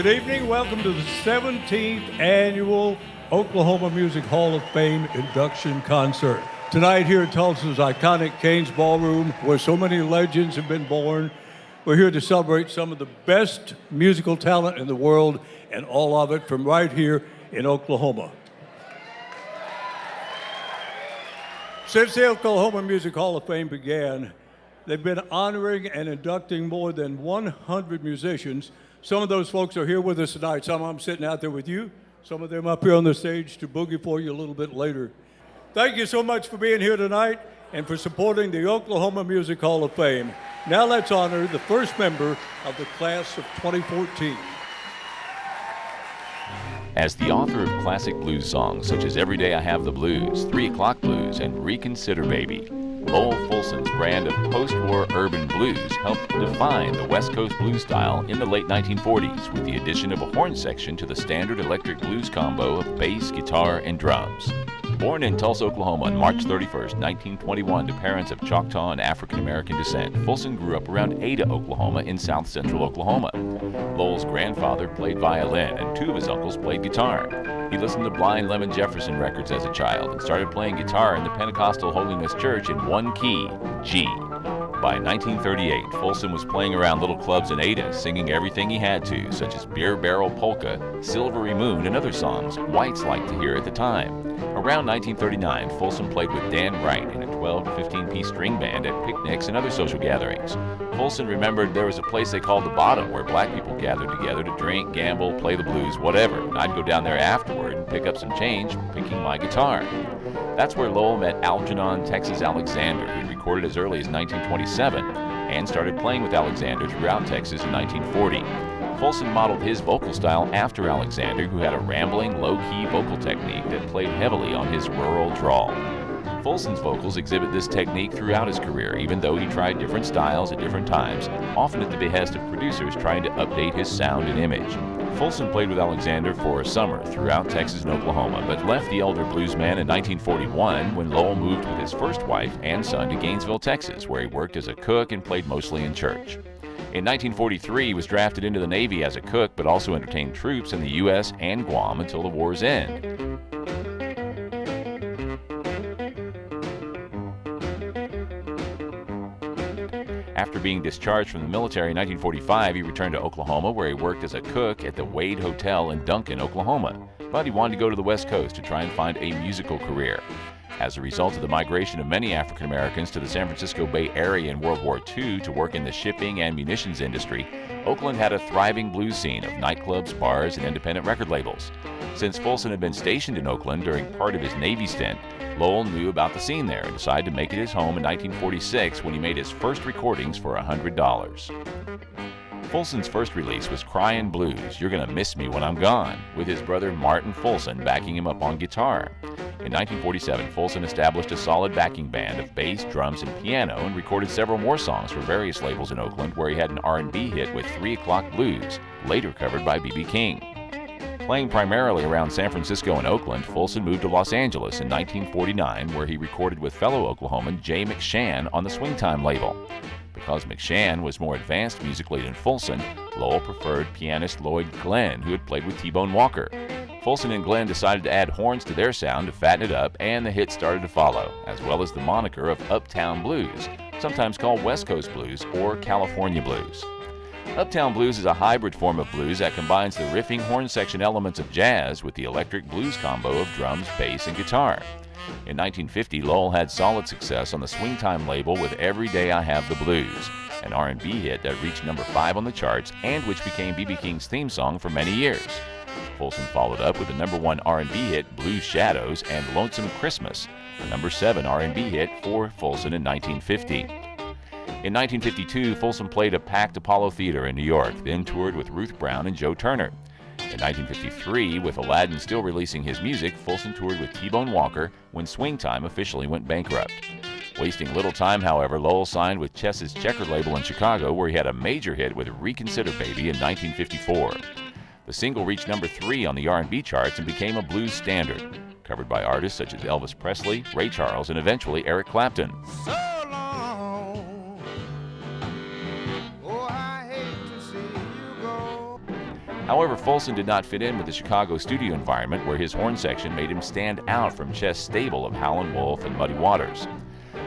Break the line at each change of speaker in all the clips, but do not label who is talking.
Good evening. Welcome to the 17th Annual Oklahoma Music Hall of Fame induction concert. Tonight here at Tulsa's iconic Cain's Ballroom, where so many legends have been born, we're here to celebrate some of the best musical talent in the world, and all of it from right here in Oklahoma. Since the Oklahoma Music Hall of Fame began, they've been honoring and inducting more than 100 musicians. Some of those folks are here with us tonight. Some of them sitting out there with you. Some of them up here on the stage to boogie for you a little bit later. Thank you so much for being here tonight and for supporting the Oklahoma Music Hall of Fame. Now let's honor the first member of the class of 2014.
As the author of classic blues songs such as Every Day I Have the Blues, 3 O'Clock Blues, and Reconsider Baby, Lowell Fulson's brand of post-war urban blues helped define the West Coast blues style in the late 1940s with the addition of a horn section to the standard electric blues combo of bass, guitar, and drums. Born in Tulsa, Oklahoma on March 31st, 1921 to parents of Choctaw and African-American descent, Fulson grew up around Ada, Oklahoma in south-central Oklahoma. Lowell's grandfather played violin and 2 of his uncles played guitar. He listened to Blind Lemon Jefferson records as a child and started playing guitar in the Pentecostal Holiness Church in one key, G. By 1938, Fulson was playing around little clubs in Ada, singing everything he had to, such as Beer Barrel Polka, Silvery Moon, and other songs whites liked to hear at the time. Around 1939, Fulson played with Dan Wright in a 12 to 15-piece string band at picnics and other social gatherings. Fulson remembered there was a place they called the Bottom where black people gathered together to drink, gamble, play the blues, whatever. And I'd go down there afterward and pick up some change picking my guitar. That's where Lowell met Algernon Texas Alexander, who recorded as early as 1927 and started playing with Alexander throughout Texas in 1940. Fulson modeled his vocal style after Alexander, who had a rambling, low-key vocal technique that played heavily on his rural drawl. Fulson's vocals exhibit this technique throughout his career, even though he tried different styles at different times, often at the behest of producers trying to update his sound and image. Fulson played with Alexander for a summer throughout Texas and Oklahoma, but left the elder bluesman in 1941 when Lowell moved with his first wife and son to Gainesville, Texas, where he worked as a cook and played mostly in church. In 1943, he was drafted into the Navy as a cook, but also entertained troops in the U.S. and Guam until the war's end. After being discharged from the military in 1945, he returned to Oklahoma, where he worked as a cook at the Wade Hotel in Duncan, Oklahoma. But he wanted to go to the West Coast to try and find a musical career. As a result of the migration of many African Americans to the San Francisco Bay Area in World War II to work in the shipping and munitions industry, Oakland had a thriving blues scene of nightclubs, bars, and independent record labels. Since Fulson had been stationed in Oakland during part of his Navy stint, Lowell knew about the scene there and decided to make it his home in 1946 when he made his first recordings for $100. Fulson's first release was Cryin' Blues, You're Gonna Miss Me When I'm Gone, with his brother Martin Fulson backing him up on guitar. In 1947, Fulson established a solid backing band of bass, drums, and piano and recorded several more songs for various labels in Oakland, where he had an R&B hit with 3 O'Clock Blues, later covered by B.B. King. Playing primarily around San Francisco and Oakland, Fulson moved to Los Angeles in 1949, where he recorded with fellow Oklahoman Jay McShann on the Swingtime label. Because McShann was more advanced musically than Fulson, Lowell preferred pianist Lloyd Glenn, who had played with T-Bone Walker. Fulson and Glenn decided to add horns to their sound to fatten it up, and the hits started to follow, as well as the moniker of Uptown Blues, sometimes called West Coast Blues or California Blues. Uptown Blues is a hybrid form of blues that combines the riffing horn section elements of jazz with the electric blues combo of drums, bass, and guitar. In 1950, Lowell had solid success on the Swingtime label with Every Day I Have the Blues, an R&B hit that reached number 5 on the charts and which became B.B. King's theme song for many years. Fulson followed up with the number 1 R&B hit, Blue Shadows, and Lonesome Christmas, the number 7 R&B hit for Fulson in 1950. In 1952, Fulson played a packed Apollo Theater in New York, then toured with Ruth Brown and Joe Turner. In 1953, with Aladdin still releasing his music, Fulson toured with T-Bone Walker when Swingtime officially went bankrupt. Wasting little time, however, Lowell signed with Chess's Checker label in Chicago, where he had a major hit with Reconsider Baby in 1954. The single reached number 3 on the R&B charts and became a blues standard, covered by artists such as Elvis Presley, Ray Charles, and eventually Eric Clapton.
So long. Oh, I hate to see you go.
However, Folsom did not fit in with the Chicago studio environment, where his horn section made him stand out from Chess' stable of Howlin' Wolf and Muddy Waters.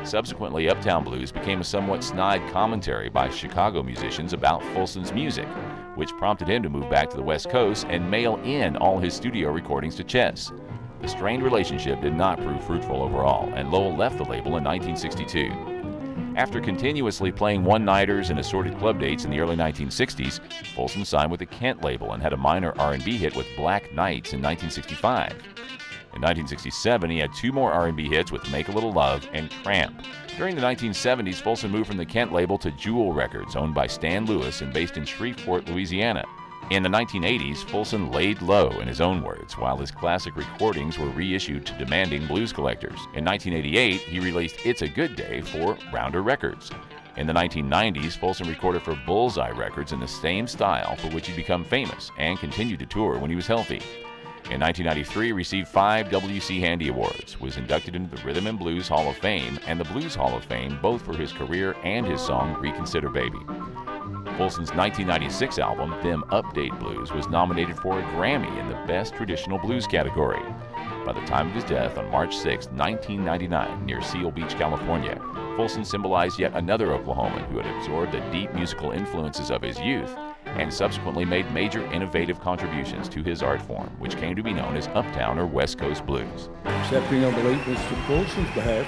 Subsequently, Uptown Blues became a somewhat snide commentary by Chicago musicians about Folsom's music, which prompted him to move back to the West Coast and mail in all his studio recordings to Chess. The strained relationship did not prove fruitful overall, and Lowell left the label in 1962. After continuously playing one-nighters and assorted club dates in the early 1960s, Folsom signed with the Kent label and had a minor R&B hit with Black Nights in 1965. In 1967, he had two more R&B hits with Make a Little Love and Tramp. During the 1970s, Folsom moved from the Kent label to Jewel Records, owned by Stan Lewis and based in Shreveport, Louisiana. In the 1980s, Folsom laid low, in his own words, while his classic recordings were reissued to demanding blues collectors. In 1988, he released It's a Good Day for Rounder Records. In the 1990s, Folsom recorded for Bullseye Records in the same style for which he'd become famous and continued to tour when he was healthy. In 1993, he received 5 W.C. Handy Awards, was inducted into the Rhythm and Blues Hall of Fame and the Blues Hall of Fame, both for his career and his song Reconsider Baby. Folsom's 1996 album, Them Update Blues, was nominated for a Grammy in the Best Traditional Blues category. By the time of his death on March 6, 1999, near Seal Beach, California, Folsom symbolized yet another Oklahoman who had absorbed the deep musical influences of his youth and subsequently made major innovative contributions to his art form, which came to be known as Uptown or West Coast Blues.
Accepting on the late Mr. Folsom's behalf,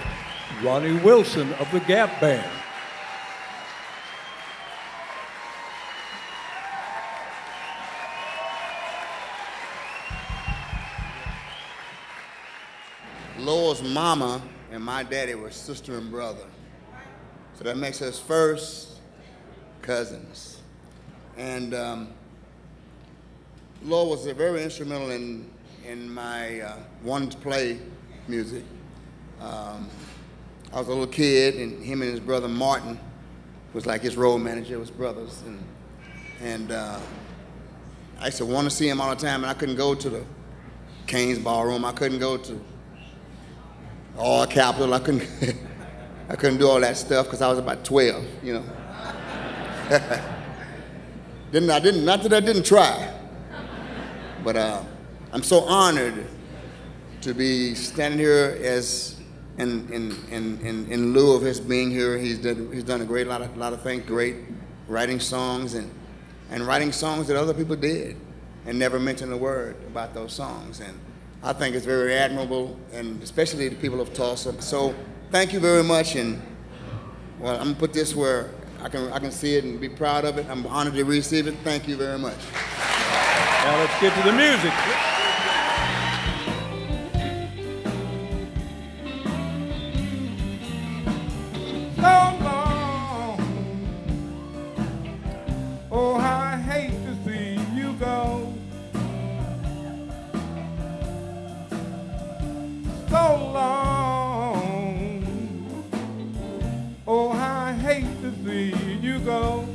Ronnie Wilson of the Gap Band.
Lowell's mama and my daddy were sister and brother. So that makes us first cousins. And Lowell was very instrumental in my wanting to play music. I was a little kid, and him and his brother Martin was like his road manager, was brothers. And I used to want to see him all the time, and I couldn't go to the Kane's Ballroom. I couldn't go to All Capital. I couldn't do all that stuff because I was about 12, you know. Not that I didn't try, but I'm so honored to be standing here as in lieu of his being here. He's done a great lot of things, great writing songs and writing songs that other people did and never mentioned a word about those songs. And I think it's very admirable, and especially the people of Tulsa. So thank you very much, and well, I'm gonna put this where I can see it and be proud of it. I'm honored to receive it. Thank you very much.
Now let's get to the music.
So long. Oh, how I hate to see you go. So long. Oh, how I hate to see you go.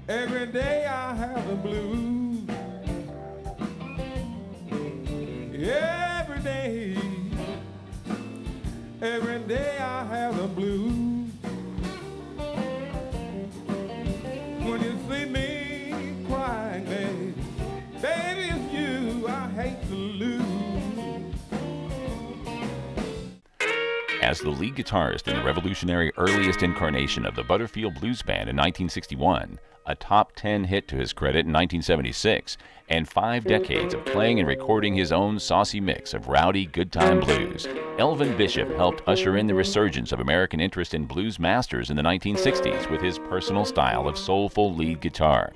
Every day I have the blues. Every day I have the blues. When you see me crying, baby, it's you I hate to lose.
As the lead guitarist in the revolutionary earliest incarnation of the Butterfield Blues Band in 1961, a top 10 hit to his credit in 1976, and 5 decades of playing and recording his own saucy mix of rowdy good time blues, Elvin Bishop helped usher in the resurgence of American interest in blues masters in the 1960s with his personal style of soulful lead guitar.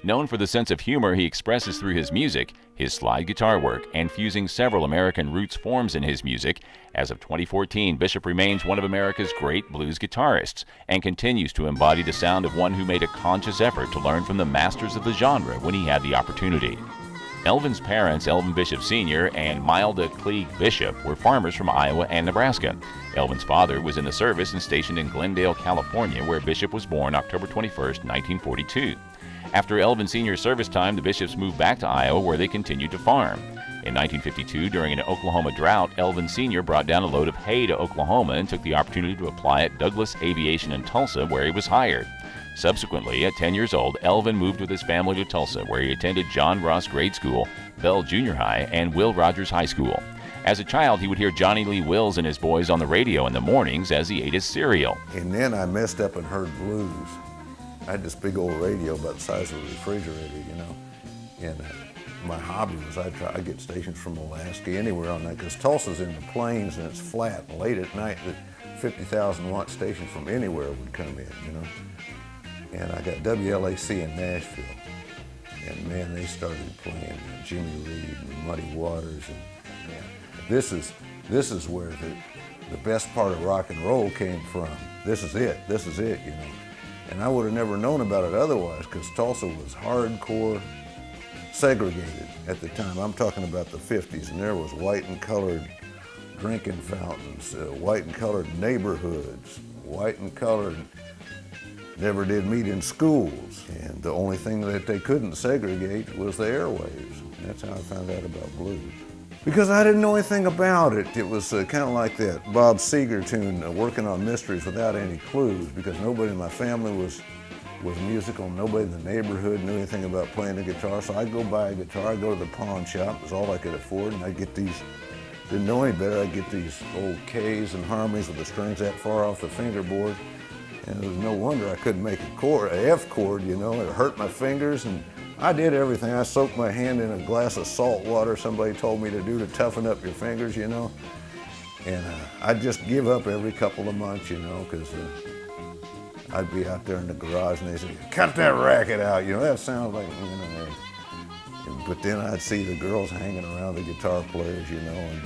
Known for the sense of humor he expresses through his music, his slide guitar work, and fusing several American roots forms in his music, as of 2014, Bishop remains one of America's great blues guitarists and continues to embody the sound of one who made a conscious effort to learn from the masters of the genre when he had the opportunity. Elvin's parents, Elvin Bishop Sr. and Milda Klieg Bishop, were farmers from Iowa and Nebraska. Elvin's father was in the service and stationed in Glendale, California, where Bishop was born October 21, 1942. After Elvin Sr.'s service time, the Bishops moved back to Iowa, where they continued to farm. In 1952, during an Oklahoma drought, Elvin Sr. brought down a load of hay to Oklahoma and took the opportunity to apply at Douglas Aviation in Tulsa, where he was hired. Subsequently, at 10 years old, Elvin moved with his family to Tulsa, where he attended John Ross Grade School, Bell Junior High, and Will Rogers High School. As a child, he would hear Johnny Lee Wills and his boys on the radio in the mornings as he ate his cereal.
And then I messed up and heard blues. I had this big old radio about the size of a refrigerator, you know. And my hobby was I'd get stations from Alaska, anywhere on that, because Tulsa's in the plains and it's flat. And late at night, the 50,000 watt station from anywhere would come in, you know. And I got WLAC in Nashville. And man, they started playing Jimmy Reed and Muddy Waters. And man, this is where the best part of rock and roll came from. This is it, you know. And I would have never known about it otherwise, because Tulsa was hardcore segregated at the time. I'm talking about the 50s, and there was white and colored drinking fountains, white and colored neighborhoods, white and colored never did meet in schools. And the only thing that they couldn't segregate was the airwaves. And that's how I found out about blues. Because I didn't know anything about it. It was kind of like that Bob Seger tune, Working on Mysteries Without Any Clues, because nobody in my family was musical. Nobody in the neighborhood knew anything about playing the guitar. So I'd go buy a guitar, I'd go to the pawn shop, it was all I could afford, and I'd get these, didn't know any better, I'd get these old K's and harmonies with the strings that far off the fingerboard. And it was no wonder I couldn't make a chord, an F chord, you know. It hurt my fingers, and I did everything. I soaked my hand in a glass of salt water somebody told me to do to toughen up your fingers, you know. And I'd just give up every couple of months, you know, because I'd be out there in the garage and they said, cut that racket out, you know. That sounds like, you know. But then I'd see the girls hanging around the guitar players, you know, and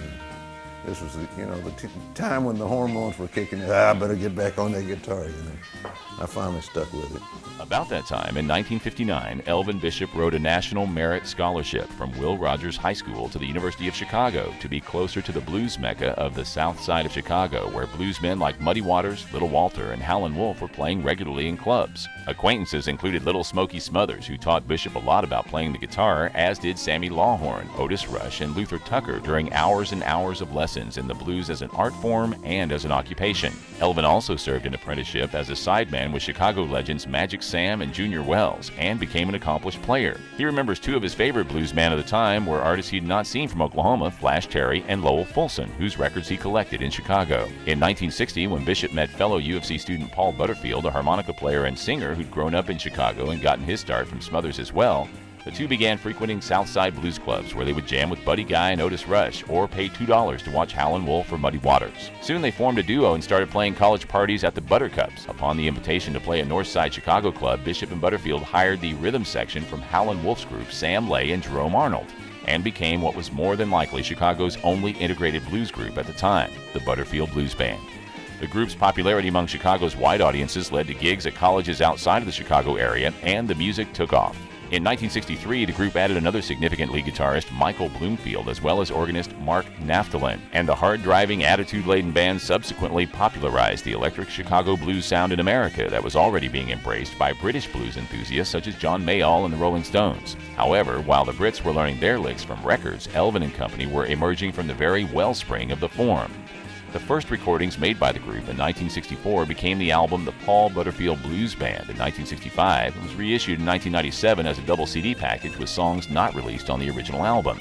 this was, you know, the time when the hormones were kicking in. I better get back on that guitar, you know. I finally stuck with it.
About that time, in 1959, Elvin Bishop wrote a National Merit Scholarship from Will Rogers High School to the University of Chicago to be closer to the blues mecca of the south side of Chicago, where bluesmen like Muddy Waters, Little Walter, and Howlin' Wolf were playing regularly in clubs. Acquaintances included Little Smokey Smothers, who taught Bishop a lot about playing the guitar, as did Sammy Lawhorn, Otis Rush, and Luther Tucker during hours and hours of lessons in the blues as an art form and as an occupation. Elvin also served an apprenticeship as a sideman with Chicago legends Magic Sam and Junior Wells, and became an accomplished player. He remembers two of his favorite bluesmen of the time were artists he'd not seen from Oklahoma, Flash Terry and Lowell Fulson, whose records he collected in Chicago. In 1960, when Bishop met fellow UFC student Paul Butterfield, a harmonica player and singer who'd grown up in Chicago and gotten his start from Smothers as well, the two began frequenting Southside blues clubs where they would jam with Buddy Guy and Otis Rush, or pay $2 to watch Howlin' Wolf or Muddy Waters. Soon they formed a duo and started playing college parties at the Buttercups. Upon the invitation to play a Northside Chicago club, Bishop and Butterfield hired the rhythm section from Howlin' Wolf's group, Sam Lay and Jerome Arnold, and became what was more than likely Chicago's only integrated blues group at the time, the Butterfield Blues Band. The group's popularity among Chicago's white audiences led to gigs at colleges outside of the Chicago area, and the music took off. In 1963, the group added another significant lead guitarist, Michael Bloomfield, as well as organist Mark Naftalin, and the hard-driving, attitude-laden band subsequently popularized the electric Chicago blues sound in America that was already being embraced by British blues enthusiasts such as John Mayall and the Rolling Stones. However, while the Brits were learning their licks from records, Elvin and company were emerging from the very wellspring of the form. The first recordings made by the group in 1964 became the album The Paul Butterfield Blues Band in 1965 and was reissued in 1997 as a double CD package with songs not released on the original album.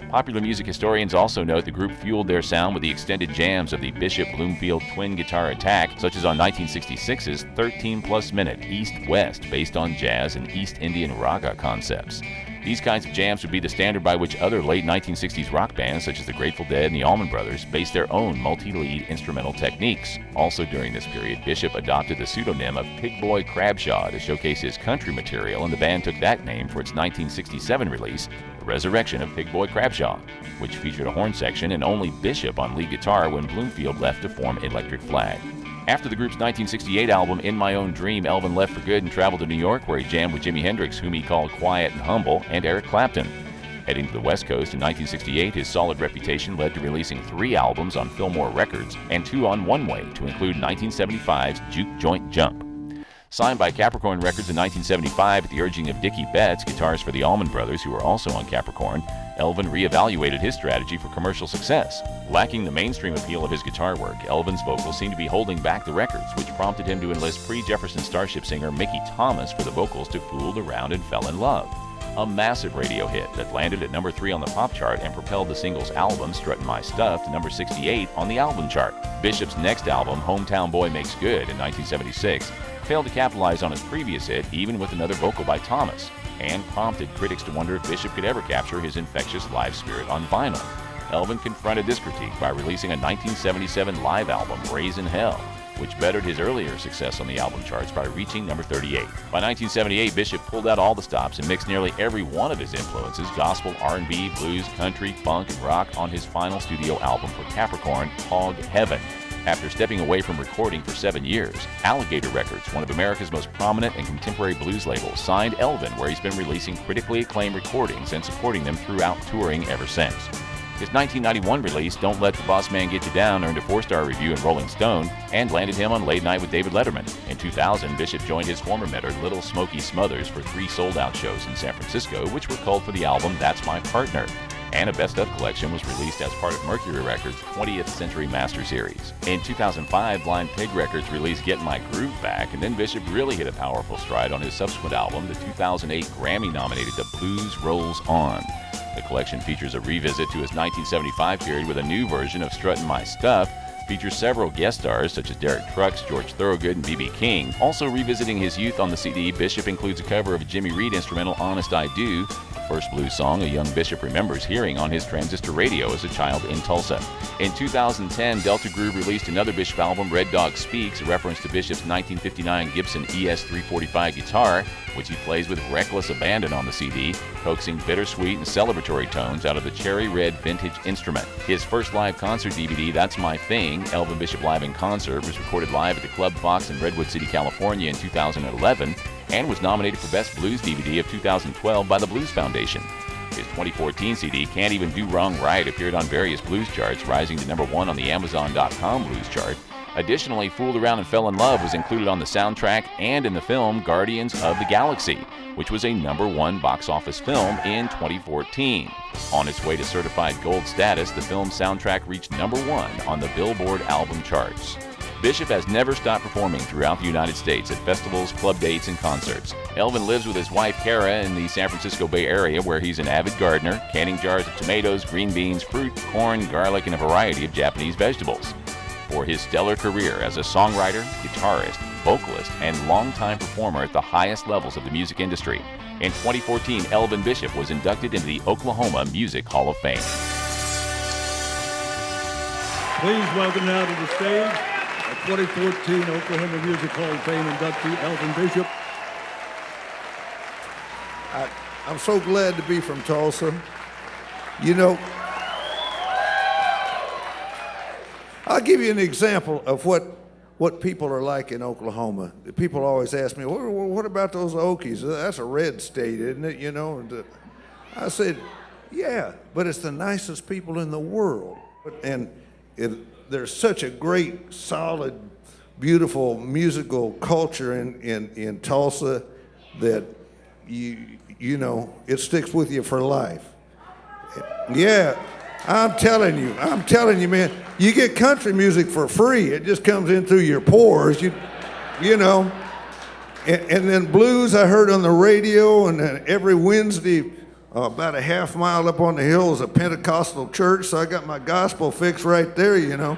Popular music historians also note the group fueled their sound with the extended jams of the Bishop-Bloomfield twin guitar attack, such as on 1966's 13-plus minute East-West, based on jazz and East Indian raga concepts. These kinds of jams would be the standard by which other late 1960s rock bands, such as the Grateful Dead and the Allman Brothers, based their own multi-lead instrumental techniques. Also during this period, Bishop adopted the pseudonym of Pig Boy Crabshaw to showcase his country material, and the band took that name for its 1967 release, The Resurrection of Pig Boy Crabshaw, which featured a horn section and only Bishop on lead guitar when Bloomfield left to form Electric Flag. After the group's 1968 album, In My Own Dream, Elvin left for good and traveled to New York, where he jammed with Jimi Hendrix, whom he called quiet and humble, and Eric Clapton. Heading to the West Coast in 1968, his solid reputation led to releasing 3 albums on Fillmore Records and 2 on One Way, to include 1975's Juke Joint Jump. Signed by Capricorn Records in 1975 at the urging of Dickie Betts, guitarist for the Allman Brothers, who were also on Capricorn, Elvin reevaluated his strategy for commercial success. Lacking the mainstream appeal of his guitar work, Elvin's vocals seemed to be holding back the records, which prompted him to enlist pre-Jefferson Starship singer Mickey Thomas for the vocals to Fooled Around and Fell in Love, a massive radio hit that landed at number 3 on the pop chart and propelled the singles album Struttin' My Stuff to number 68 on the album chart. Bishop's next album, Hometown Boy Makes Good, in 1976, failed to capitalize on his previous hit, even with another vocal by Thomas, and prompted critics to wonder if Bishop could ever capture his infectious live spirit on vinyl. Elvin confronted this critique by releasing a 1977 live album, Raising Hell, which bettered his earlier success on the album charts by reaching number 38. By 1978, Bishop pulled out all the stops and mixed nearly every one of his influences, gospel, R&B, blues, country, funk, and rock, on his final studio album for Capricorn, Hog Heaven. After stepping away from recording for 7 years, Alligator Records, one of America's most prominent and contemporary blues labels, signed Elvin, where he's been releasing critically acclaimed recordings and supporting them throughout touring ever since. His 1991 release, Don't Let the Boss Man Get You Down, earned a 4-star review in Rolling Stone and landed him on Late Night with David Letterman. In 2000, Bishop joined his former mentor, Little Smokey Smothers, for 3 sold-out shows in San Francisco, which were called for the album That's My Partner. And a best-of collection was released as part of Mercury Records' 20th Century Master Series. In 2005, Blind Pig Records released Get My Groove Back, and then Bishop really hit a powerful stride on his subsequent album, the 2008 Grammy-nominated The Blues Rolls On. The collection features a revisit to his 1975 period with a new version of Struttin' My Stuff, features several guest stars such as Derek Trucks, George Thorogood, and B.B. King. Also revisiting his youth on the CD, Bishop includes a cover of a Jimmy Reed instrumental, Honest I Do, the first blues song a young Bishop remembers hearing on his transistor radio as a child in Tulsa. In 2010, Delta Groove released another Bishop album, Red Dog Speaks, a reference to Bishop's 1959 Gibson ES-345 guitar, which he plays with reckless abandon on the CD, coaxing bittersweet and celebratory tones out of the cherry red vintage instrument. His first live concert DVD, That's My Thing, Elvin Bishop Live in Concert, was recorded live at the Club Fox in Redwood City, California in 2011, and was nominated for Best Blues DVD of 2012 by the Blues Foundation. His 2014 CD, Can't Even Do Wrong Right, appeared on various blues charts, rising to number 1 on the Amazon.com blues chart. Additionally, Fooled Around and Fell in Love was included on the soundtrack and in the film Guardians of the Galaxy, which was a number 1 box office film in 2014. On its way to certified gold status, the film's soundtrack reached number 1 on the Billboard album charts. Bishop has never stopped performing throughout the United States at festivals, club dates, and concerts. Elvin lives with his wife, Kara, in the San Francisco Bay Area, where he's an avid gardener, canning jars of tomatoes, green beans, fruit, corn, garlic, and a variety of Japanese vegetables. For his stellar career as a songwriter, guitarist, vocalist, and longtime performer at the highest levels of the music industry. In 2014, Elvin Bishop was inducted into the Oklahoma Music Hall of Fame.
Please welcome now to the stage a 2014 Oklahoma Music Hall of Fame inductee, Elvin Bishop.
I'm so glad to be from Tulsa. You know, I'll give you an example of what people are like in Oklahoma. People always ask me, what about those Okies? That's a red state, isn't it? You know, and I said, yeah, but it's the nicest people in the world. And there's such a great, solid, beautiful musical culture in Tulsa that you know, it sticks with you for life. Yeah, I'm telling you, man, you get country music for free. It just comes in through your pores, you know. And then blues I heard on the radio, and then every Wednesday, about a half mile up on the hill is a Pentecostal church, so I got my gospel fix right there, you know.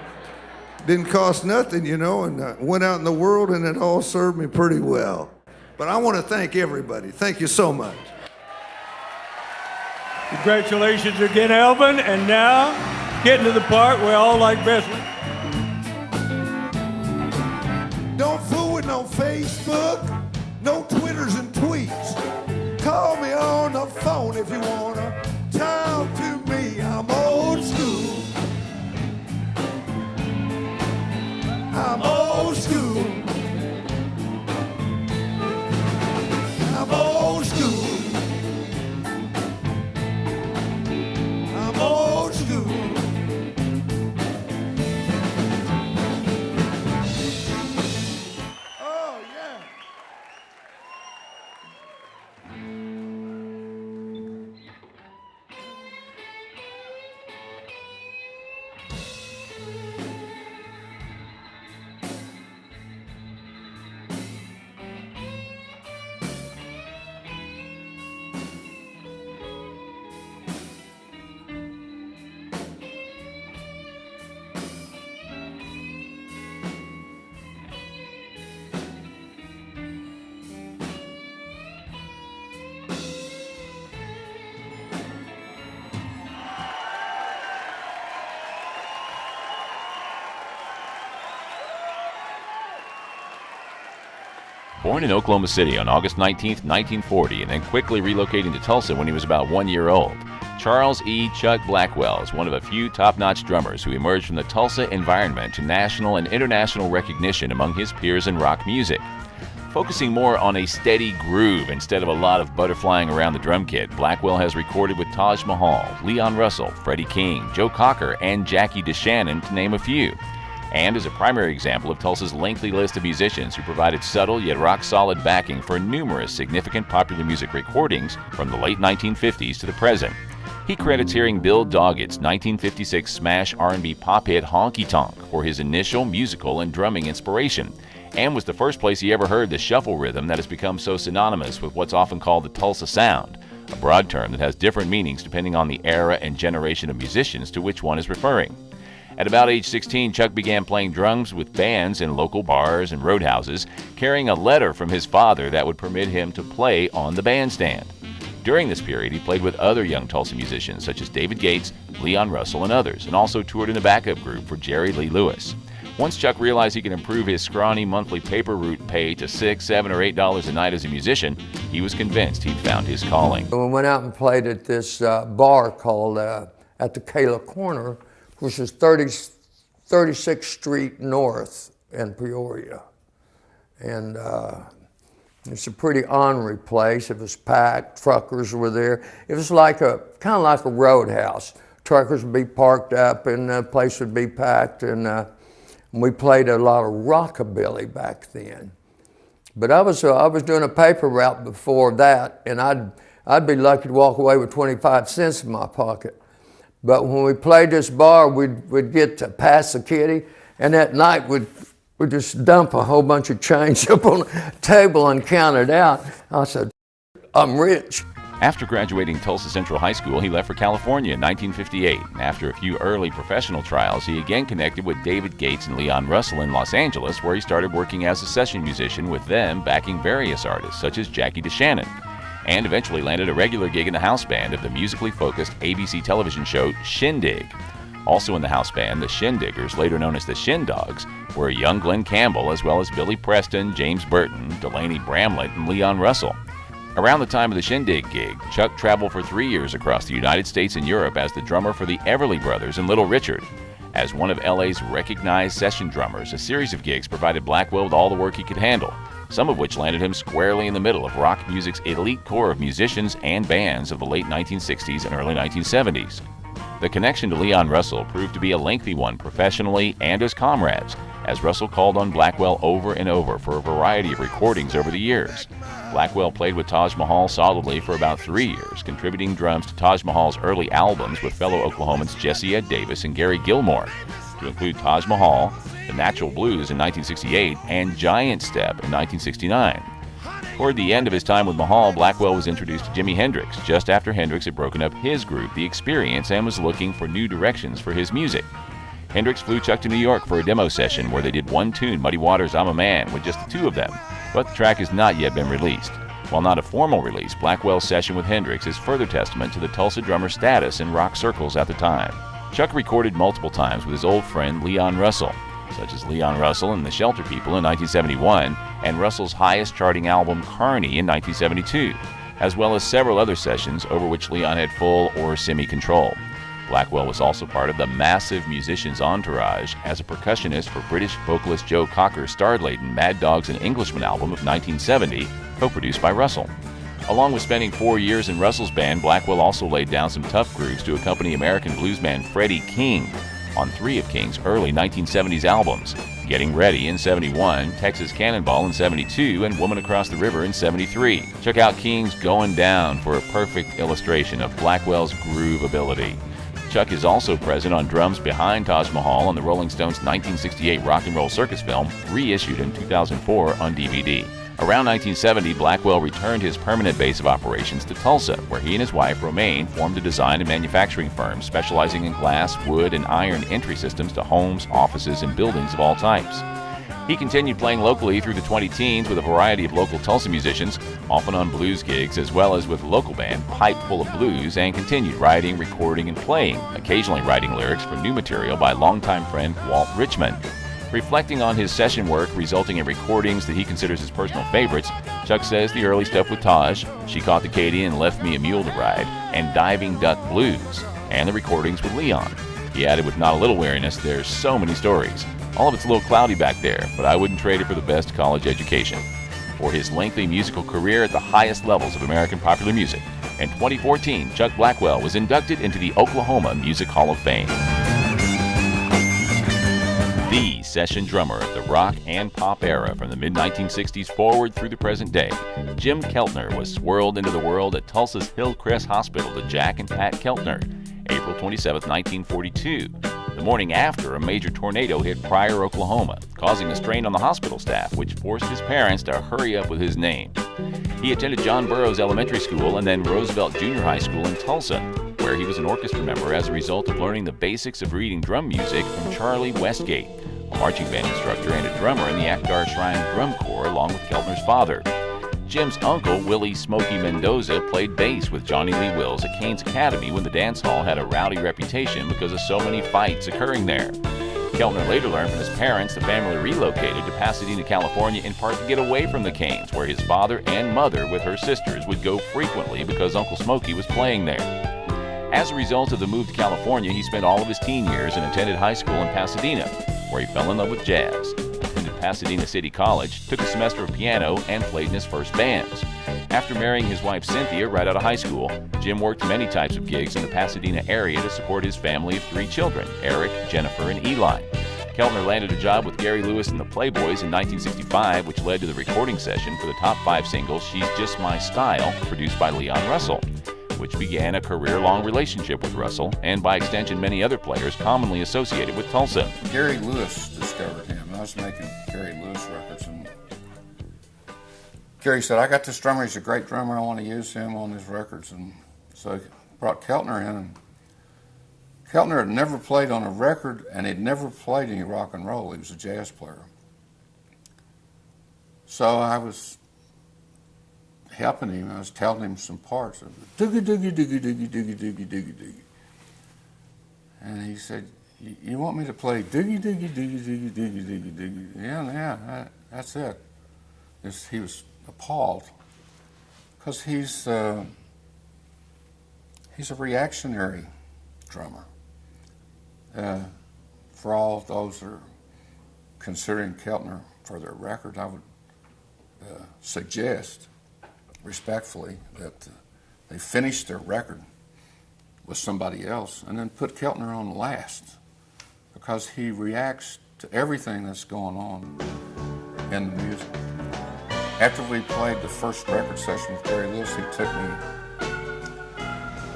Didn't cost nothing, you know, and went out in the world, and it all served me pretty well. But I want to thank everybody. Thank you so much.
Congratulations again, Elvin. And now, getting to the part we all like best.
Don't fool with no Facebook, no Twitters and tweets. Call me on the phone if you want to talk to me. I'm old school. I'm old school. I'm old school. I'm old school.
Born in Oklahoma City on August 19, 1940, and then quickly relocating to Tulsa when he was about 1 year old, Charles E. Chuck Blackwell is one of a few top-notch drummers who emerged from the Tulsa environment to national and international recognition among his peers in rock music. Focusing more on a steady groove instead of a lot of butterflying around the drum kit, Blackwell has recorded with Taj Mahal, Leon Russell, Freddie King, Joe Cocker, and Jackie DeShannon, to name a few, and is a primary example of Tulsa's lengthy list of musicians who provided subtle yet rock-solid backing for numerous significant popular music recordings from the late 1950s to the present. He credits hearing Bill Doggett's 1956 smash R&B pop hit Honky Tonk for his initial musical and drumming inspiration, and was the first place he ever heard the shuffle rhythm that has become so synonymous with what's often called the Tulsa sound, a broad term that has different meanings depending on the era and generation of musicians to which one is referring. At about age 16, Chuck began playing drums with bands in local bars and roadhouses, carrying a letter from his father that would permit him to play on the bandstand. During this period, he played with other young Tulsa musicians such as David Gates, Leon Russell, and others, and also toured in a backup group for Jerry Lee Lewis. Once Chuck realized he could improve his scrawny monthly paper route pay to $6, $7, or $8 a night as a musician, he was convinced he'd found his calling.
We went out and played at this bar called at the Kayla Corner, which is 36th Street North in Peoria. And it's a pretty ornery place. It was packed, truckers were there. It was like kind of like a roadhouse. Truckers would be parked up and the place would be packed, and we played a lot of rockabilly back then. But I was doing a paper route before that, and I'd be lucky to walk away with 25 cents in my pocket. But when we played this bar, we'd get to pass the kitty, and at night we'd just dump a whole bunch of change up on the table and count it out. I said, I'm rich.
After graduating Tulsa Central High School, he left for California in 1958. After a few early professional trials, he again connected with David Gates and Leon Russell in Los Angeles, where he started working as a session musician with them, backing various artists such as Jackie DeShannon, and eventually landed a regular gig in the house band of the musically focused ABC television show Shindig. Also in the house band, the Shindiggers, later known as the Shindogs, were young Glenn Campbell, as well as Billy Preston, James Burton, Delaney Bramlett, and Leon Russell. Around the time of the Shindig gig, Chuck traveled for 3 years across the United States and Europe as the drummer for the Everly Brothers and Little Richard. As one of LA's recognized session drummers, a series of gigs provided Blackwell with all the work he could handle, some of which landed him squarely in the middle of rock music's elite core of musicians and bands of the late 1960s and early 1970s. The connection to Leon Russell proved to be a lengthy one professionally and as comrades, as Russell called on Blackwell over and over for a variety of recordings over the years. Blackwell played with Taj Mahal solidly for about 3 years, contributing drums to Taj Mahal's early albums with fellow Oklahomans Jesse Ed Davis and Gary Gilmore, to include Taj Mahal, The Natural Blues in 1968, and Giant Step in 1969. Toward the end of his time with Mahal, Blackwell was introduced to Jimi Hendrix just after Hendrix had broken up his group, The Experience, and was looking for new directions for his music. Hendrix flew Chuck to New York for a demo session where they did one tune, Muddy Waters' I'm a Man, with just the two of them, but the track has not yet been released. While not a formal release, Blackwell's session with Hendrix is further testament to the Tulsa drummer's status in rock circles at the time. Chuck recorded multiple times with his old friend Leon Russell, such as Leon Russell and the Shelter People in 1971, and Russell's highest charting album Carney in 1972, as well as several other sessions over which Leon had full or semi-control. Blackwell was also part of the massive musician's entourage as a percussionist for British vocalist Joe Cocker's star-laden Mad Dogs and Englishmen album of 1970, co-produced by Russell. Along with spending 4 years in Russell's band, Blackwell also laid down some tough grooves to accompany American bluesman Freddie King on 3 of King's early 1970s albums, Getting Ready in 71, Texas Cannonball in 72, and Woman Across the River in 73. Check out King's Going Down for a perfect illustration of Blackwell's groove ability. Chuck is also present on drums behind Taj Mahal on the Rolling Stones' 1968 Rock and Roll Circus film, reissued in 2004 on DVD. Around 1970, Blackwell returned his permanent base of operations to Tulsa, where he and his wife, Romaine, formed a design and manufacturing firm specializing in glass, wood, and iron entry systems to homes, offices, and buildings of all types. He continued playing locally through the 20-teens with a variety of local Tulsa musicians, often on blues gigs, as well as with local band Pipe Full of Blues, and continued writing, recording, and playing, occasionally writing lyrics for new material by longtime friend Walt Richmond. Reflecting on his session work resulting in recordings that he considers his personal favorites, Chuck says the early stuff with Taj, She Caught the Katy and Left Me a Mule to Ride, and Diving Duck Blues, and the recordings with Leon. He added with not a little weariness, there's so many stories. All of it's a little cloudy back there, but I wouldn't trade it for the best college education. For his lengthy musical career at the highest levels of American popular music, in 2014, Chuck Blackwell was inducted into the Oklahoma Music Hall of Fame. The session drummer of the rock and pop era from the mid-1960s forward through the present day, Jim Keltner was swirled into the world at Tulsa's Hillcrest Hospital to Jack and Pat Keltner, April 27, 1942, the morning after a major tornado hit Pryor, Oklahoma, causing a strain on the hospital staff, which forced his parents to hurry up with his name. He attended John Burroughs Elementary School and then Roosevelt Junior High School in Tulsa, where he was an orchestra member as a result of learning the basics of reading drum music from Charlie Westgate, a marching band instructor and a drummer in the Akdar Shrine Drum Corps along with Keltner's father. Jim's uncle, Willie Smokey Mendoza, played bass with Johnny Lee Wills at Kane's Academy when the dance hall had a rowdy reputation because of so many fights occurring there. Keltner later learned from his parents the family relocated to Pasadena, California in part to get away from the Kanes, where his father and mother with her sisters would go frequently because Uncle Smokey was playing there. As a result of the move to California, he spent all of his teen years and attended high school in Pasadena, where he fell in love with jazz, attended Pasadena City College, took a semester of piano, and played in his first bands. After marrying his wife Cynthia right out of high school, Jim worked many types of gigs in the Pasadena area to support his family of 3 children, Eric, Jennifer, and Eli. Keltner landed a job with Gary Lewis and the Playboys in 1965, which led to the recording session for the top 5 singles She's Just My Style, produced by Leon Russell, which began a career-long relationship with Russell and, by extension, many other players commonly associated with Tulsa.
Gary Lewis discovered him. I was making Gary Lewis records, and Gary said, I got this drummer, he's a great drummer, I want to use him on his records. And so he brought Keltner in, and Keltner had never played on a record, and he'd never played any rock and roll. He was a jazz player. So I was helping him. I was telling him some parts of it. Doogie, doogie, doogie, doogie, doogie, doogie, doogie, doogie. And he said, you want me to play doogie, doogie, doogie, doogie, doogie, doogie, doogie? Yeah, that's it. He was appalled because he's a reactionary drummer. For all those that are considering Keltner for their record, I would suggest respectfully that they finish their record with somebody else and then put Keltner on last, because he reacts to everything that's going on in the music. After we played the first record session with Gary Lewis, he took me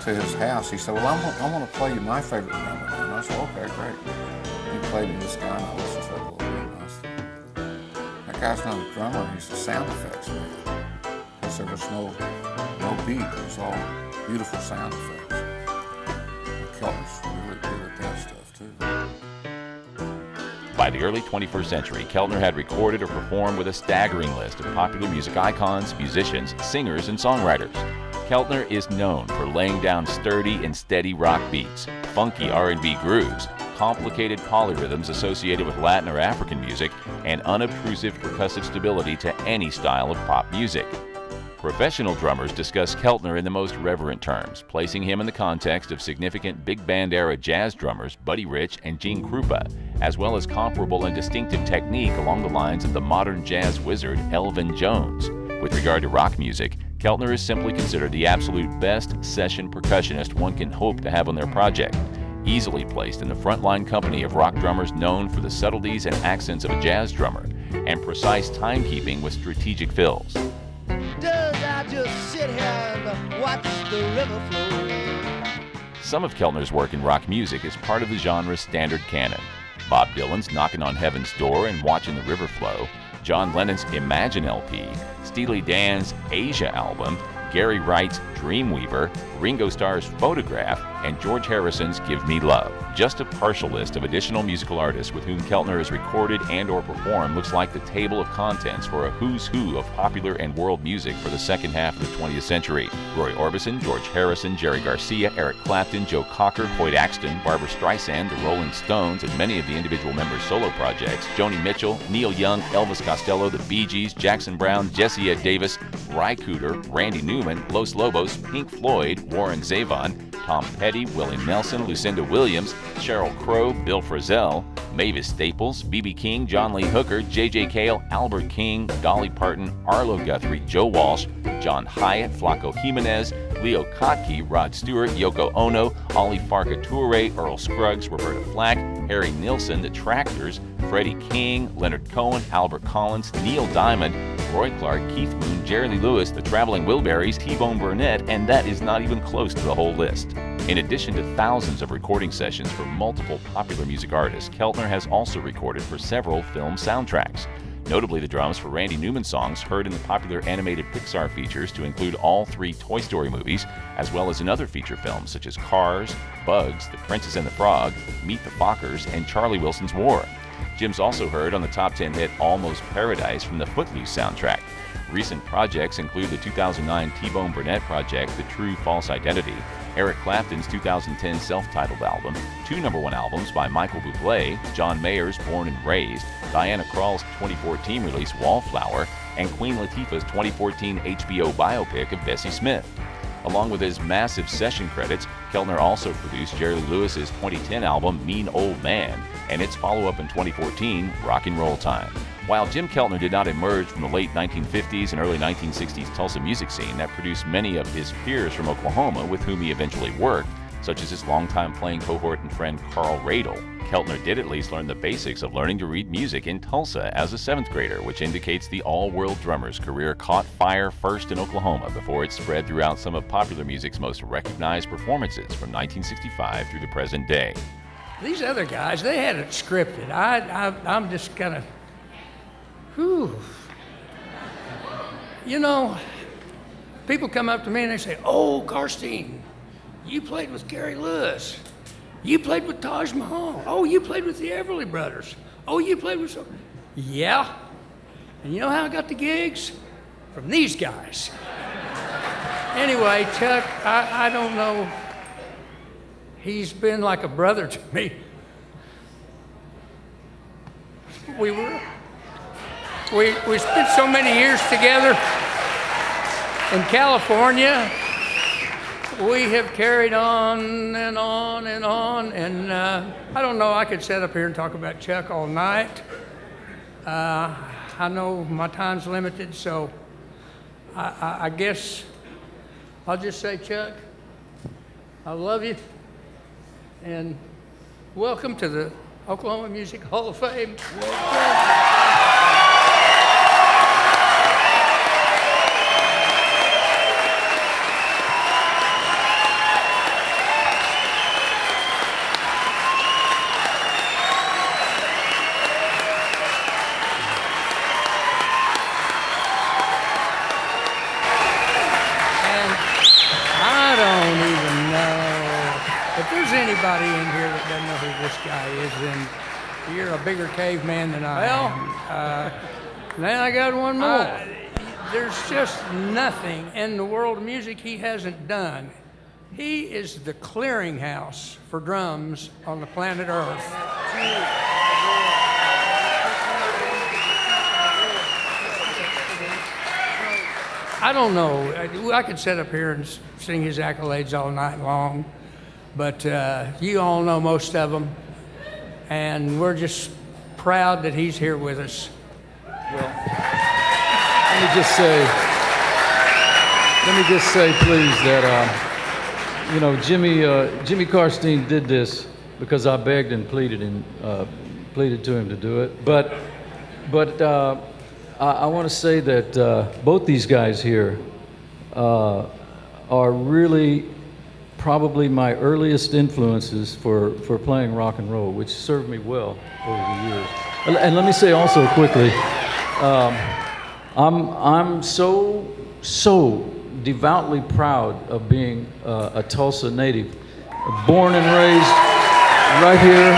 to his house. He said, well, I want to play you my favorite number. And I said, okay, great. He played me this guy, and I listened to it a little bit. And I said, that guy's not a drummer, he's a sound effects man. Because there was no beat, it was all beautiful sound effects. And Keltner's really good at that stuff, too.
By the early 21st century, Keltner had recorded or performed with a staggering list of popular music icons, musicians, singers, and songwriters. Keltner is known for laying down sturdy and steady rock beats, funky R&B grooves, complicated polyrhythms associated with Latin or African music, and unobtrusive percussive stability to any style of pop music. Professional drummers discuss Keltner in the most reverent terms, placing him in the context of significant big band-era jazz drummers Buddy Rich and Gene Krupa, as well as comparable and distinctive technique along the lines of the modern jazz wizard Elvin Jones. With regard to rock music, Keltner is simply considered the absolute best session percussionist one can hope to have on their project, easily placed in the frontline company of rock drummers known for the subtleties and accents of a jazz drummer and precise timekeeping with strategic fills.
I just sit here and watch the river flow.
Some of Keltner's work in rock music is part of the genre's standard canon. Bob Dylan's Knockin' on Heaven's Door and Watchin' the River Flow, John Lennon's Imagine LP, Steely Dan's Asia album, Gary Wright's Dreamweaver, Ringo Starr's Photograph, and George Harrison's Give Me Love. Just a partial list of additional musical artists with whom Keltner has recorded and or performed looks like the table of contents for a who's who of popular and world music for the second half of the 20th century. Roy Orbison, George Harrison, Jerry Garcia, Eric Clapton, Joe Cocker, Hoyt Axton, Barbra Streisand, the Rolling Stones, and many of the individual members' solo projects, Joni Mitchell, Neil Young, Elvis Costello, the Bee Gees, Jackson Brown, Jesse Ed Davis, Ry Cooder, Randy Newman, Los Lobos, Pink Floyd, Warren Zevon, Tom Petty, Willie Nelson, Lucinda Williams, Sheryl Crow, Bill Frisell, Mavis Staples, B.B. King, John Lee Hooker, J.J. Cale, Albert King, Dolly Parton, Arlo Guthrie, Joe Walsh, John Hyatt, Flaco Jimenez, Leo Kottke, Rod Stewart, Yoko Ono, Ali Farka Toure, Earl Scruggs, Roberta Flack, Harry Nilsson, The Tractors, Freddie King, Leonard Cohen, Albert Collins, Neil Diamond, Roy Clark, Keith Moon, Jerry Lee Lewis, The Traveling Wilburys, T-Bone Burnett, and that is not even close to the whole list. In addition to thousands of recording sessions for multiple popular music artists, Keltner has also recorded for several film soundtracks. Notably the drums for Randy Newman songs heard in the popular animated Pixar features to include all 3 Toy Story movies, as well as in other feature films such as Cars, Bugs, The Princess and the Frog, Meet the Fockers, and Charlie Wilson's War. Jim's also heard on the top 10 hit Almost Paradise from the Footloose soundtrack. Recent projects include the 2009 T-Bone Burnett project, The True False Identity, Eric Clapton's 2010 self-titled album, 2 #1 albums by Michael Bublé, John Mayer's Born and Raised, Diana Krall's 2014 release Wallflower, and Queen Latifah's 2014 HBO biopic of Bessie Smith. Along with his massive session credits, Keltner also produced Jerry Lee Lewis's 2010 album Mean Old Man and its follow-up in 2014, Rock and Roll Time. While Jim Keltner did not emerge from the late 1950s and early 1960s Tulsa music scene that produced many of his peers from Oklahoma with whom he eventually worked, such as his longtime playing cohort and friend Carl Radel, Keltner did at least learn the basics of learning to read music in Tulsa as a 7th grader, which indicates the all-world drummer's career caught fire first in Oklahoma before it spread throughout some of popular music's most recognized performances from 1965 through the present day.
These other guys, they had it scripted. I'm just kind of, whew. You know, people come up to me and they say, "Oh, Karstein, you played with Gary Lewis. You played with Taj Mahal. Oh, you played with the Everly Brothers. Oh, you played with so." Yeah. And you know how I got the gigs? From these guys. Anyway, Chuck, I don't know. He's been like a brother to me. We spent so many years together in California. We have carried on and on and on, and I don't know, I could sit up here and talk about Chuck all night. I know my time's limited, so I guess I'll just say, Chuck, I love you, and welcome to the Oklahoma Music Hall of Fame. If there's anybody in here that doesn't know who this guy is, then you're a bigger caveman than I am. Then I got one more. There's just nothing in the world of music he hasn't done. He is the clearinghouse for drums on the planet Earth. I don't know. I could sit up here and sing his accolades all night long, but you all know most of them, and we're just proud that he's here with us.
Well, let me just say, please, that Jimmy Karstein did this because I begged and pleaded to him to do it. But I want to say that both these guys here are really probably my earliest influences for playing rock and roll, which served me well over the years. And let me say also quickly, I'm so devoutly proud of being a Tulsa native born and raised right here.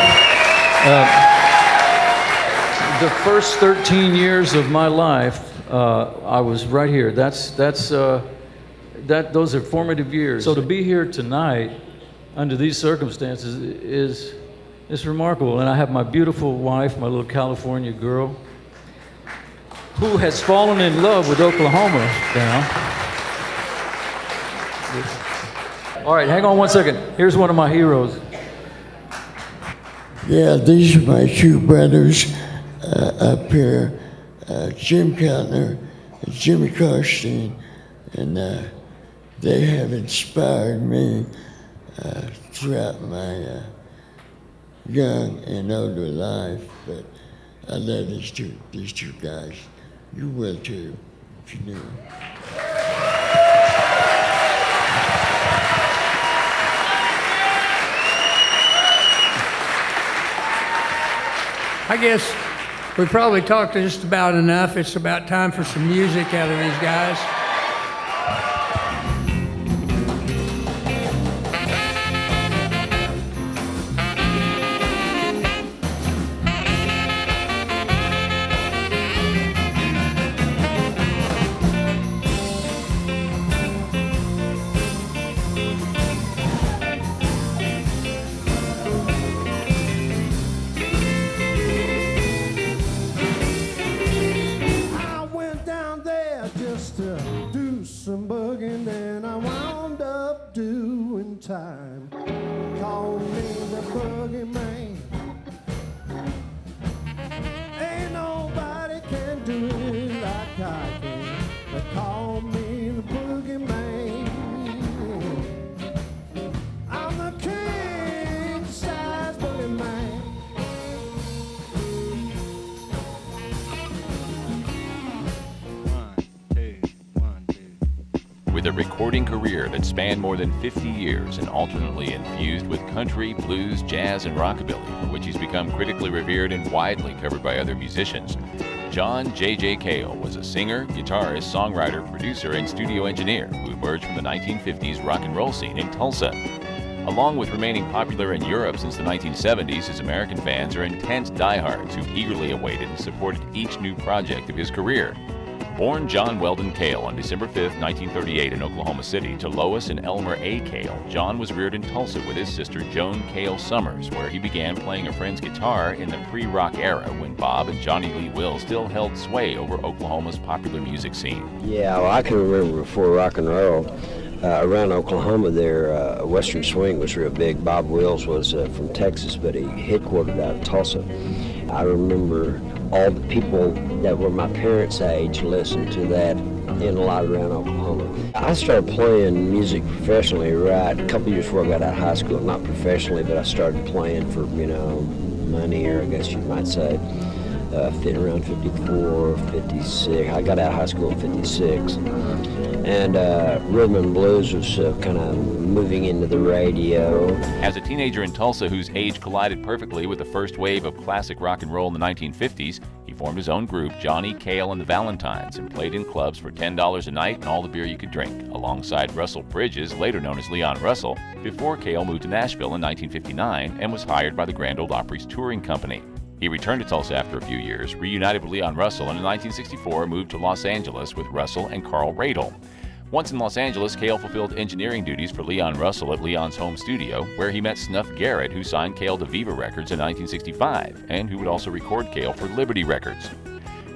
The first 13 years of my life, I was right here. Those are formative years. So to be here tonight, under these circumstances, is remarkable. And I have my beautiful wife, my little California girl, who has fallen in love with Oklahoma now. All right, hang on one second. Here's one of my heroes.
Yeah, these are my two brothers up here, Jim Keltner and Jimmy Karstein, and they have inspired me throughout my young and older life. But I love these two guys. You will too, if you knew them.
I guess we probably talked just about enough. It's about time for some music out of these guys.
Some bugging and I wound up doing time. Call me the boogie man. Ain't nobody can do it like I can. They call me the boogie man. I'm the king size boogie man.
With a recording career that spanned more than 50 years and alternately infused with country, blues, jazz, and rockabilly, for which he's become critically revered and widely covered by other musicians, John J.J. Cale was a singer, guitarist, songwriter, producer, and studio engineer who emerged from the 1950s rock and roll scene in Tulsa. Along with remaining popular in Europe since the 1970s, his American fans are intense diehards who eagerly awaited and supported each new project of his career. Born John Weldon Cale on December 5, 1938 in Oklahoma City to Lois and Elmer A. Cale, John was reared in Tulsa with his sister Joan Cale Summers, where he began playing a friend's guitar in the pre-rock era when Bob and Johnny Lee Wills still held sway over Oklahoma's popular music scene.
Yeah, well, I can remember before rock and roll, around Oklahoma there, Western Swing was real big. Bob Wills was from Texas, but he headquartered out of Tulsa. I remember all the people that were my parents' age listened to that in a lot around Oklahoma. I started playing music professionally right a couple years before I got out of high school. Not professionally, but I started playing for, money, or I guess you might say, around 54, 56. I got out of high school in 56. And rhythm and blues was kind of moving into the radio.
As a teenager in Tulsa whose age collided perfectly with the first wave of classic rock and roll in the 1950s, he formed his own group, Johnny Cale and the Valentines, and played in clubs for $10 a night and all the beer you could drink, alongside Russell Bridges, later known as Leon Russell, before Cale moved to Nashville in 1959 and was hired by the Grand Ole Opry's touring company. He returned to Tulsa after a few years, reunited with Leon Russell, and in 1964 moved to Los Angeles with Russell and Carl Radle. Once in Los Angeles, Cale fulfilled engineering duties for Leon Russell at Leon's home studio, where he met Snuff Garrett, who signed Cale to Viva Records in 1965, and who would also record Cale for Liberty Records.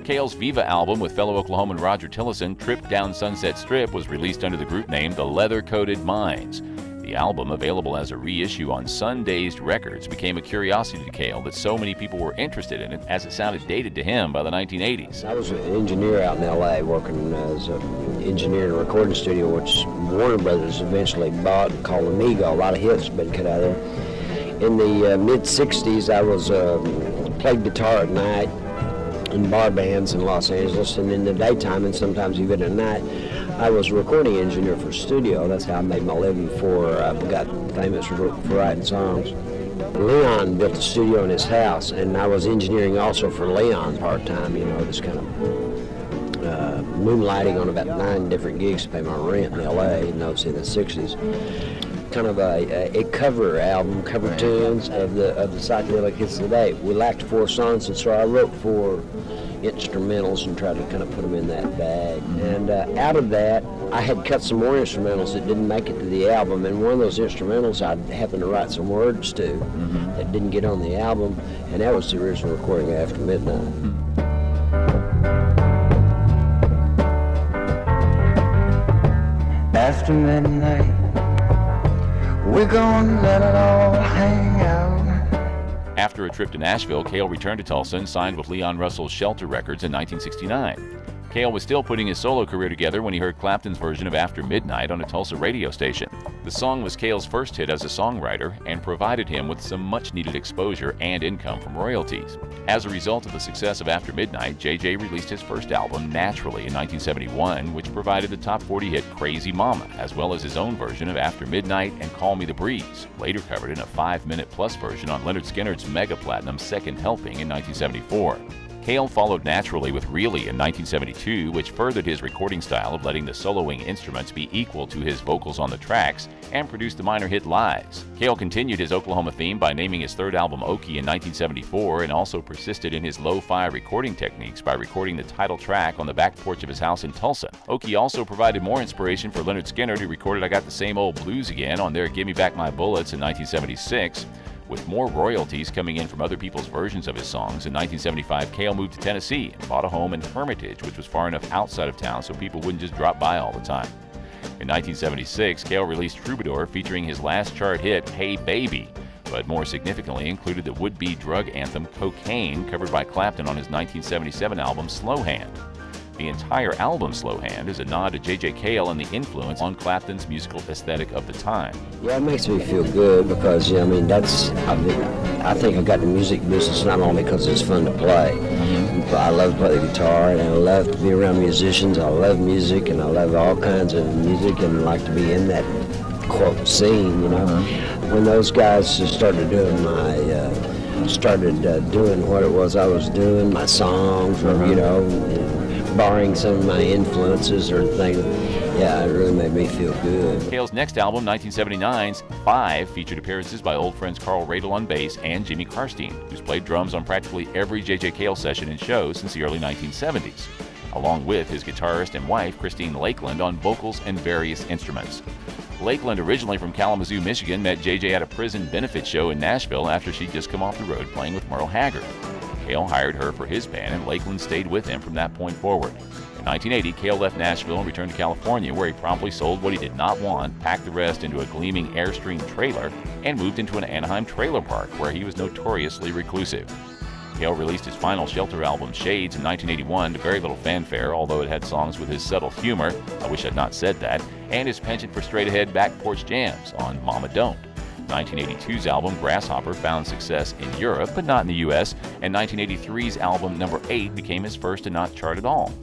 Cale's Viva album with fellow Oklahoman Roger Tillison, Trip Down Sunset Strip, was released under the group name The Leather Coated Minds. The album, available as a reissue on Sun-Dazed Records, became a curiosity to Cale that so many people were interested in it, as it sounded dated to him by the 1980s.
I was an engineer out in L.A. working as an engineer in a recording studio, which Warner Brothers eventually bought and called Amigo. A lot of hits have been cut out of there. In the mid-'60s, I was played guitar at night in bar bands in Los Angeles, and in the daytime, and sometimes even at night, I was a recording engineer for a studio. That's how I made my living before I got famous for writing songs. Leon built a studio in his house, and I was engineering also for Leon part-time, this kind of moonlighting on about 9 different gigs to pay my rent in L.A. in the 60s. kind of a cover album, cover tunes of the psychedelic hits of the day. We lacked 4 songs, and so I wrote 4 instrumentals and tried to kind of put them in that bag. And out of that, I had cut some more instrumentals that didn't make it to the album, and one of those instrumentals I happened to write some words to that didn't get on the album, and that was the original recording of After Midnight.
After midnight, we're gonna let it all hang out.
After a trip to Nashville, Cale returned to Tulsa and signed with Leon Russell's Shelter Records in 1969. Cale was still putting his solo career together when he heard Clapton's version of After Midnight on a Tulsa radio station. The song was Cale's first hit as a songwriter and provided him with some much-needed exposure and income from royalties. As a result of the success of After Midnight, J.J. released his first album, Naturally, in 1971, which provided the top 40 hit Crazy Mama, as well as his own version of After Midnight and Call Me the Breeze, later covered in a 5-minute-plus version on Lynyrd Skynyrd's Mega Platinum Second Helping in 1974. Cale followed naturally with Really in 1972, which furthered his recording style of letting the soloing instruments be equal to his vocals on the tracks, and produced the minor hit Lies. Cale continued his Oklahoma theme by naming his third album Okie in 1974, and also persisted in his lo-fi recording techniques by recording the title track on the back porch of his house in Tulsa. Okie also provided more inspiration for Lynyrd Skynyrd, who recorded I Got the Same Old Blues Again on their Give Me Back My Bullets in 1976. With more royalties coming in from other people's versions of his songs, in 1975, Cale moved to Tennessee and bought a home in Hermitage, which was far enough outside of town so people wouldn't just drop by all the time. In 1976, Cale released Troubadour, featuring his last chart hit, Hey Baby, but more significantly included the would-be drug anthem Cocaine, covered by Clapton on his 1977 album Slow Hand. The entire album, Slow Hand, is a nod to J.J. Cale and the influence on Clapton's musical aesthetic of the time.
Yeah, it makes me feel good because, I mean, I think I got the music business not only because it's fun to play, but I love to play the guitar and I love to be around musicians. I love music and I love all kinds of music and like to be in that, quote, scene, you know. When those guys started doing doing what it was I was doing, my songs, or, you know, borrowing some of my influences or things, yeah, it really made me feel good.
Cale's next album, 1979's Five, featured appearances by old friends Carl Radle on bass and Jimmy Karstein, who's played drums on practically every J.J. Cale session and show since the early 1970s, along with his guitarist and wife, Christine Lakeland, on vocals and various instruments. Lakeland, originally from Kalamazoo, Michigan, met J.J. at a prison benefit show in Nashville after she'd just come off the road playing with Merle Haggard. Cale hired her for his band, and Lakeland stayed with him from that point forward. In 1980, Cale left Nashville and returned to California, where he promptly sold what he did not want, packed the rest into a gleaming Airstream trailer, and moved into an Anaheim trailer park, where he was notoriously reclusive. Cale released his final Shelter album, Shades, in 1981 to very little fanfare, although it had songs with his subtle humor, I Wish I'd Not Said That, and his penchant for straight-ahead back porch jams on Mama Don't. 1982's album, Grasshopper, found success in Europe, but not in the U.S., and 1983's album, Number 8, became his first to not chart at all.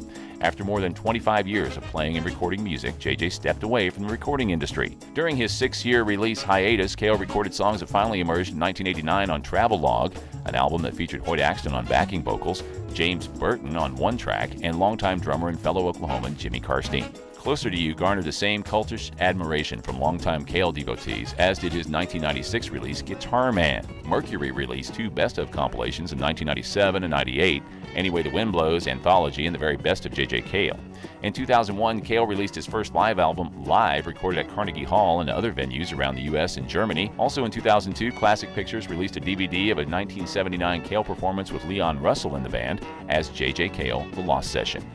After more than 25 years of playing and recording music, J.J. stepped away from the recording industry. During his 6-year release hiatus, Cale recorded songs that finally emerged in 1989 on Travelogue, an album that featured Hoyt Axton on backing vocals, James Burton on one track, and longtime drummer and fellow Oklahoman Jimmy Karstein. Closer to You garnered the same cultish admiration from longtime Cale devotees, as did his 1996 release, Guitar Man. Mercury released 2 best-of compilations in 1997 and 98, Any Way the Wind Blows Anthology, and the very best of J.J. Cale. In 2001, Cale released his first live album, Live, recorded at Carnegie Hall and other venues around the U.S. and Germany. Also in 2002, Classic Pictures released a DVD of a 1979 Cale performance with Leon Russell in the band as J.J. Cale, The Lost Session.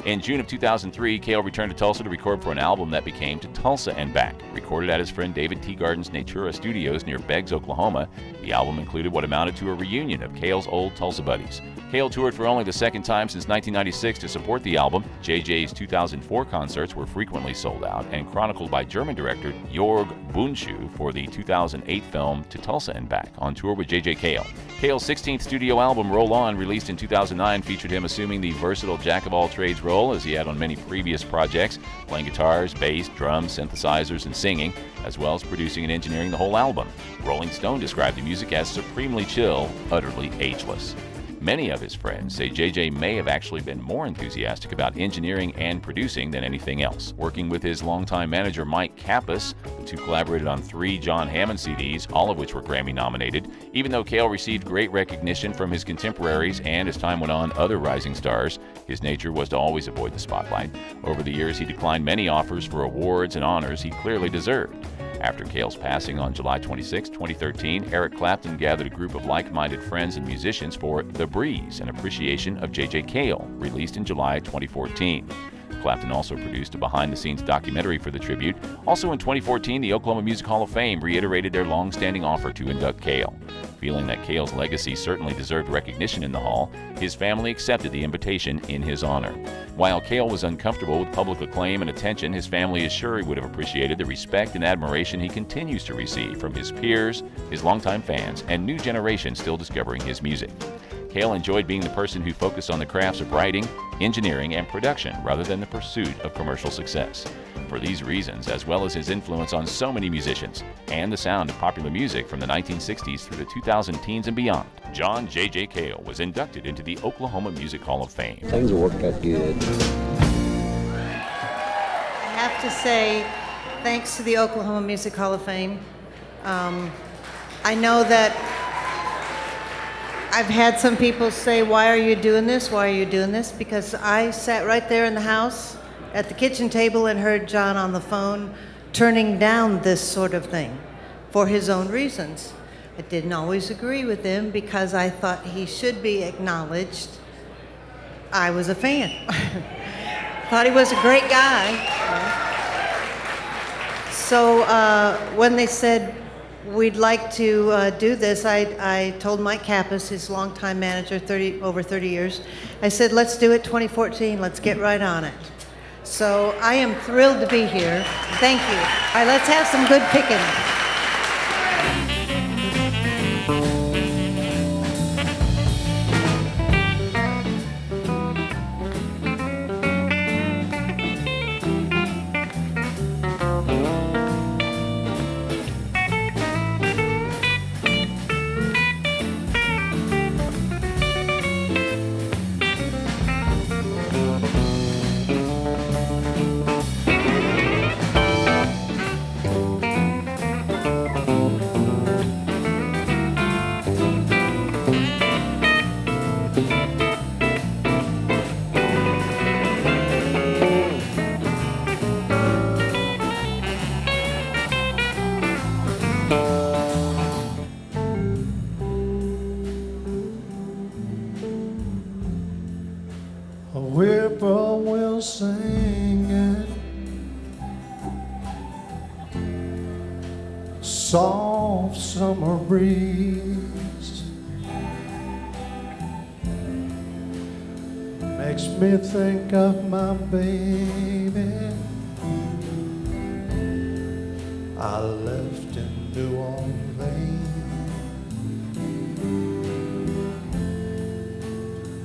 In June of 2003, Cale returned to Tulsa to record for an album that became To Tulsa and Back. Recorded at his friend David Teagarden's Natura Studios near Beggs, Oklahoma, the album included what amounted to a reunion of Cale's old Tulsa buddies. Cale toured for only the second time since 1996 to support the album. JJ's 2004 concerts were frequently sold out and chronicled by German director Jörg Bundschuh for the 2008 film To Tulsa and Back, on tour with J.J. Cale. Cale's 16th studio album, Roll On, released in 2009, featured him assuming the versatile jack-of-all-trades role as he had on many previous projects, playing guitars, bass, drums, synthesizers, and singing, as well as producing and engineering the whole album. Rolling Stone described the music as supremely chill, utterly ageless. Many of his friends say JJ may have actually been more enthusiastic about engineering and producing than anything else. Working with his longtime manager Mike Kappas, the two collaborated on 3 John Hammond CDs, all of which were Grammy nominated. Even though Cale received great recognition from his contemporaries and, as time went on, other rising stars, his nature was to always avoid the spotlight. Over the years, he declined many offers for awards and honors he clearly deserved. After Cale's passing on July 26, 2013, Eric Clapton gathered a group of like-minded friends and musicians for The Breeze, an appreciation of J.J. Cale, released in July 2014. Clapton also produced a behind-the-scenes documentary for the tribute. Also in 2014, the Oklahoma Music Hall of Fame reiterated their long-standing offer to induct Cale. Feeling that Cale's legacy certainly deserved recognition in the Hall, his family accepted the invitation in his honor. While Cale was uncomfortable with public acclaim and attention, his family is sure he would have appreciated the respect and admiration he continues to receive from his peers, his longtime fans, and new generations still discovering his music. Cale enjoyed being the person who focused on the crafts of writing, engineering, and production rather than the pursuit of commercial success. For these reasons, as well as his influence on so many musicians and the sound of popular music from the 1960s through the 2010s and beyond, John J.J. Cale was inducted into the Oklahoma Music Hall of Fame.
Things will work out good.
I have to say, thanks to the Oklahoma Music Hall of Fame. I know that I've had some people say, why are you doing this? Why are you doing this? Because I sat right there in the house at the kitchen table and heard John on the phone turning down this sort of thing for his own reasons. I didn't always agree with him because I thought he should be acknowledged. I was a fan. Thought he was a great guy. So when they said, we'd like to do this, I told Mike Kappas, his longtime manager, over 30 years, I said, let's do it 2014, let's get right on it. So I am thrilled to be here. Thank you. All right, let's have some good picking.
A whippoorwill singing, soft summer breeze makes me think of my baby I left in New Orleans.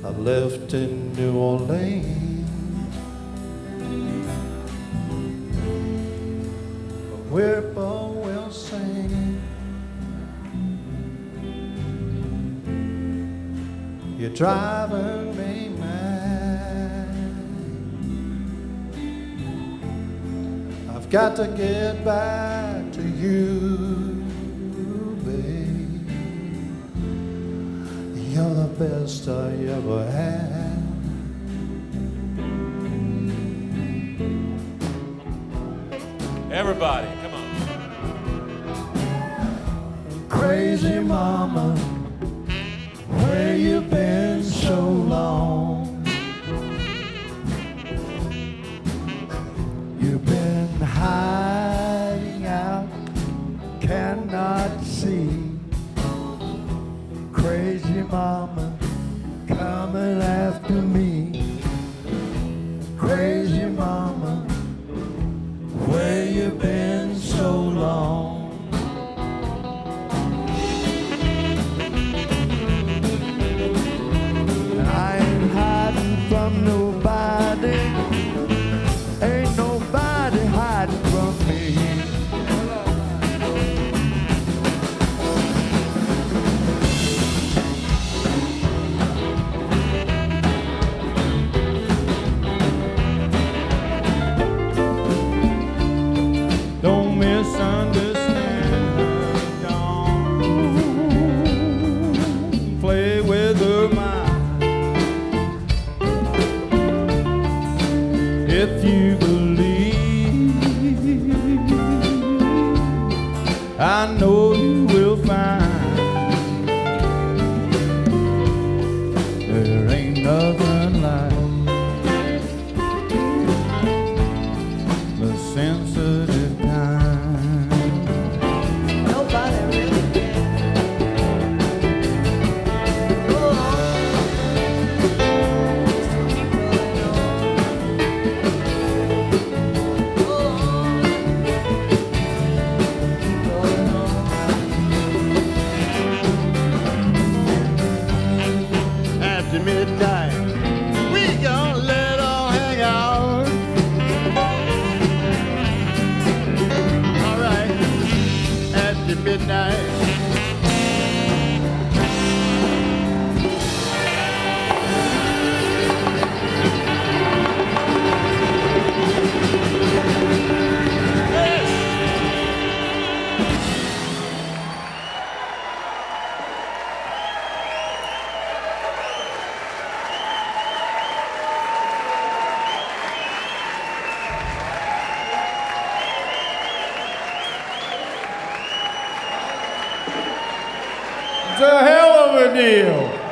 I left in New Orleans. A whippoorwill singing. You're driving me mad. I've got to get back to you, babe. You're the best I ever had.
Everybody, come on.
Crazy mama, where you been so long? You've been hiding out, cannot see. Crazy mama, coming after me. Crazy mama, where you been so long? I ain't hiding from nobody. Ain't nobody hiding from me. It's a hell of a deal.